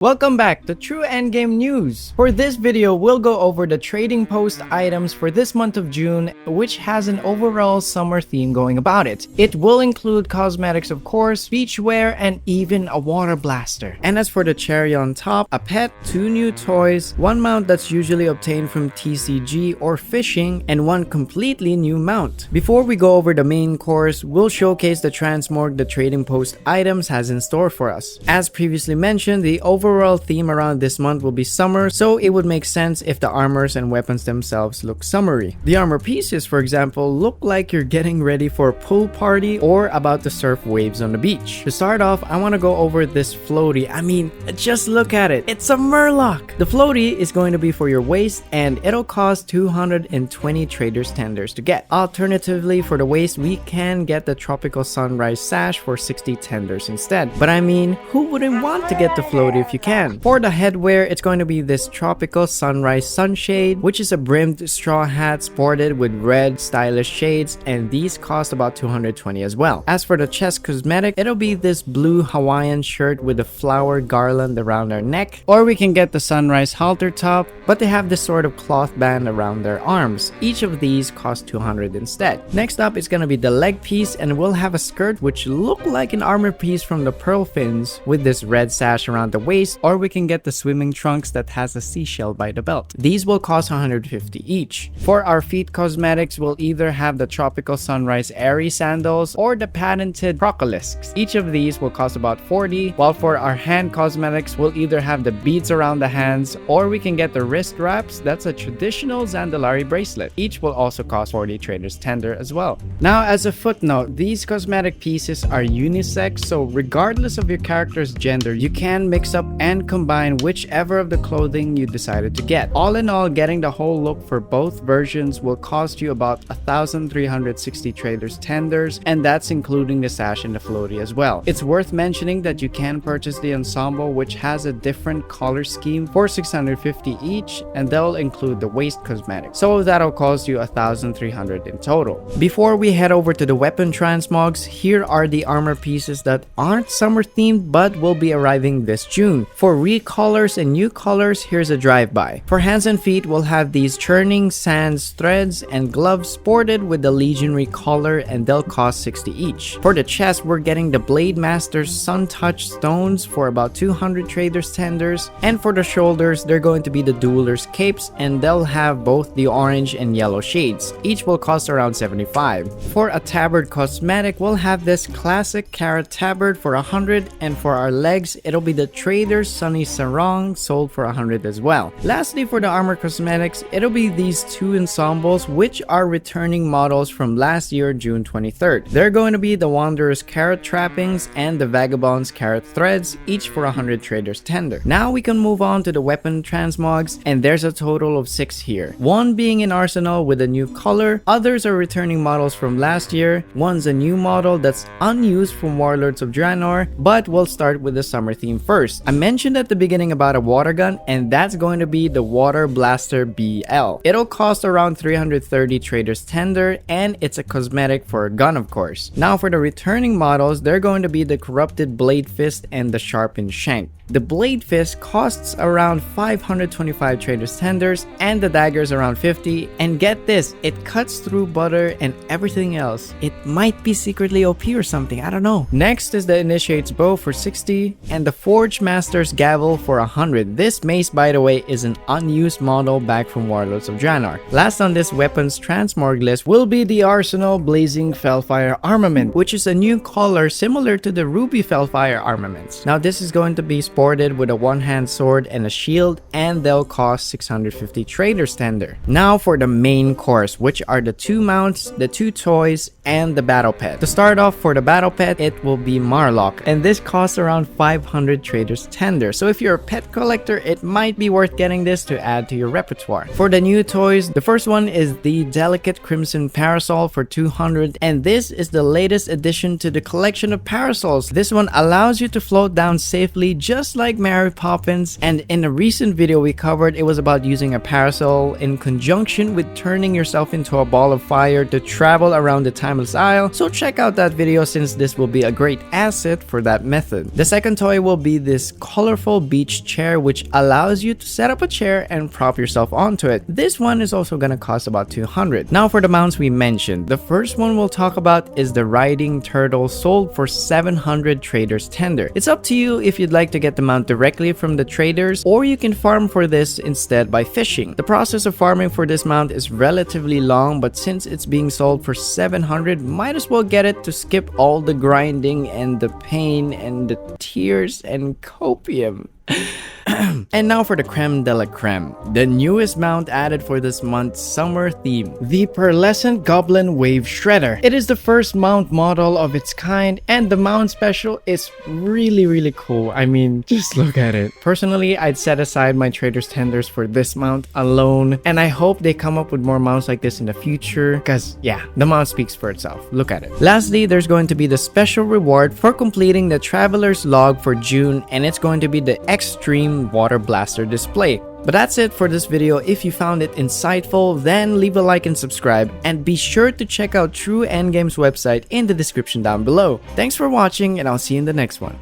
Welcome back to True Endgame News. For this video, we'll go over the trading post items for this month of June, which has an overall summer theme going about it. It will include cosmetics, of course, beachwear, and even a water blaster. And as for the cherry on top, a pet, 2 new toys, 1 mount that's usually obtained from TCG or fishing, and 1 completely new mount. Before we go over the main course, we'll showcase the transmog the trading post items has in store for us. As previously mentioned, the overall theme around this month will be summer, so it would make sense if the armors and weapons themselves look summery. The armor pieces, for example, look like you're getting ready for a pool party or about to surf waves on the beach. To start off, I want to go over this floaty. I mean, just look at it. It's a Murloc! The floaty is going to be for your waist, and it'll cost 220 traders tenders to get. Alternatively, for the waist, we can get the tropical sunrise sash for 60 tenders instead. But I mean, who wouldn't want to get the floaty if you can? For the headwear, it's going to be this tropical sunrise sunshade, which is a brimmed straw hat sported with red stylish shades, and these cost about 220 as well. As for the chest cosmetic, it'll be this blue Hawaiian shirt with a flower garland around their neck, or we can get the sunrise halter top, but they have this sort of cloth band around their arms. Each of these cost 200 instead. Next up is going to be the leg piece, and we'll have a skirt which look like an armor piece from the pearl fins with this red sash around the waist, or we can get the swimming trunks that has a seashell by the belt. These will cost 150 each. For our feet cosmetics, we'll either have the tropical sunrise airy sandals or the patented crocolisks. Each of these will cost about 40, while for our hand cosmetics, we'll either have the beads around the hands or we can get the wrist wraps. That's a traditional Zandalari bracelet. Each will also cost 40 traders tender as well. Now, as a footnote, these cosmetic pieces are unisex, so regardless of your character's gender, you can mix up and combine whichever of the clothing you decided to get. All in all, getting the whole look for both versions will cost you about 1,360 traders tenders, and that's including the sash and the floaty as well. It's worth mentioning that you can purchase the ensemble, which has a different color scheme, for 650 each, and they'll include the waist cosmetic, so that'll cost you 1,300 in total. Before we head over to the weapon transmogs, here are the armor pieces that aren't summer themed but will be arriving this June. For recolors and new colors, here's a drive-by. For hands and feet, we'll have these churning sands threads and gloves sported with the legionary collar, and they'll cost 60 each. For the chest, we're getting the Blade Master's Sun Touch stones for about 200 traders tenders, and for the shoulders, they're going to be the dueler's capes, and they'll have both the orange and yellow shades. Each will cost around 75. For a tabard cosmetic, we'll have this classic carrot tabard for 100, and for our legs, it'll be the Trader's Sunny Sarong, sold for 100 as well. Lastly, for the armor cosmetics, it'll be these 2 ensembles, which are returning models from last year, June 23rd. They're going to be the Wanderer's carrot trappings and the Vagabond's carrot threads, each for 100 traders tender. Now we can move on to the weapon transmogs, and there's a total of 6 here. 1 being an arsenal with a new color, others are returning models from last year, 1's a new model that's unused from Warlords of Draenor, but we'll start with the summer theme first. I mentioned at the beginning about a water gun, and that's going to be the Water Blaster BL. It'll cost around 330 traders tender, and it's a cosmetic for a gun, of course. Now for the returning models, they're going to be the Corrupted Blade Fist and the Sharpened Shank. The Blade Fist costs around 525 traders tenders, and the daggers around 50, and get this, it cuts through butter and everything else. It might be secretly OP or something, I don't know. Next is the Initiate's Bow for 60, and the Forge Master's Gavel for 100. This mace, by the way, is an unused model back from Warlords of Draenor. Last on this weapons transmog list will be the Arsenal Blazing Fellfire Armament, which is a new color similar to the Ruby Fellfire armaments. Now this is going to be sported with a one-hand sword and a shield, and they'll cost 650 traders tender. Now for the main course, which are the 2 mounts, the 2 toys, and the battle pet. To start off, for the battle pet, it will be Murloc, and this costs around 500 traders tender. So if you're a pet collector, it might be worth getting this to add to your repertoire. For the new toys, the first one is the Delicate Crimson Parasol for 200, and this is the latest addition to the collection of parasols. This one allows you to float down safely just just like Mary Poppins. And in a recent video we covered, it was about using a parasol in conjunction with turning yourself into a ball of fire to travel around the timeless isle, so check out that video since this will be a great asset for that method. The second toy will be this colorful beach chair, which allows you to set up a chair and prop yourself onto it. This one is also gonna cost about 200. Now for the mounts we mentioned, the first one we'll talk about is the riding turtle, sold for 700 traders tender. It's up to you if you'd like to get the mount directly from the traders, or you can farm for this instead by fishing. The process of farming for this mount is relatively long, but since it's being sold for 700, might as well get it to skip all the grinding and the pain and the tears and copium. And now for the creme de la creme, the newest mount added for this month's summer theme, the Pearlescent Goblin Wave Shredder. It is the first mount model of its kind, and the mount special is really cool. I mean, just look at it. Personally, I'd set aside my trader's tenders for this mount alone, and I hope they come up with more mounts like this in the future, because yeah, the mount speaks for itself. Look at it. Lastly, there's going to be the special reward for completing the Traveler's Log for June, and it's going to be the Extreme Water Blaster display. But that's it for this video. If you found it insightful, then leave a like and subscribe, and be sure to check out True Endgame's website in the description down below. Thanks for watching, and I'll see you in the next one.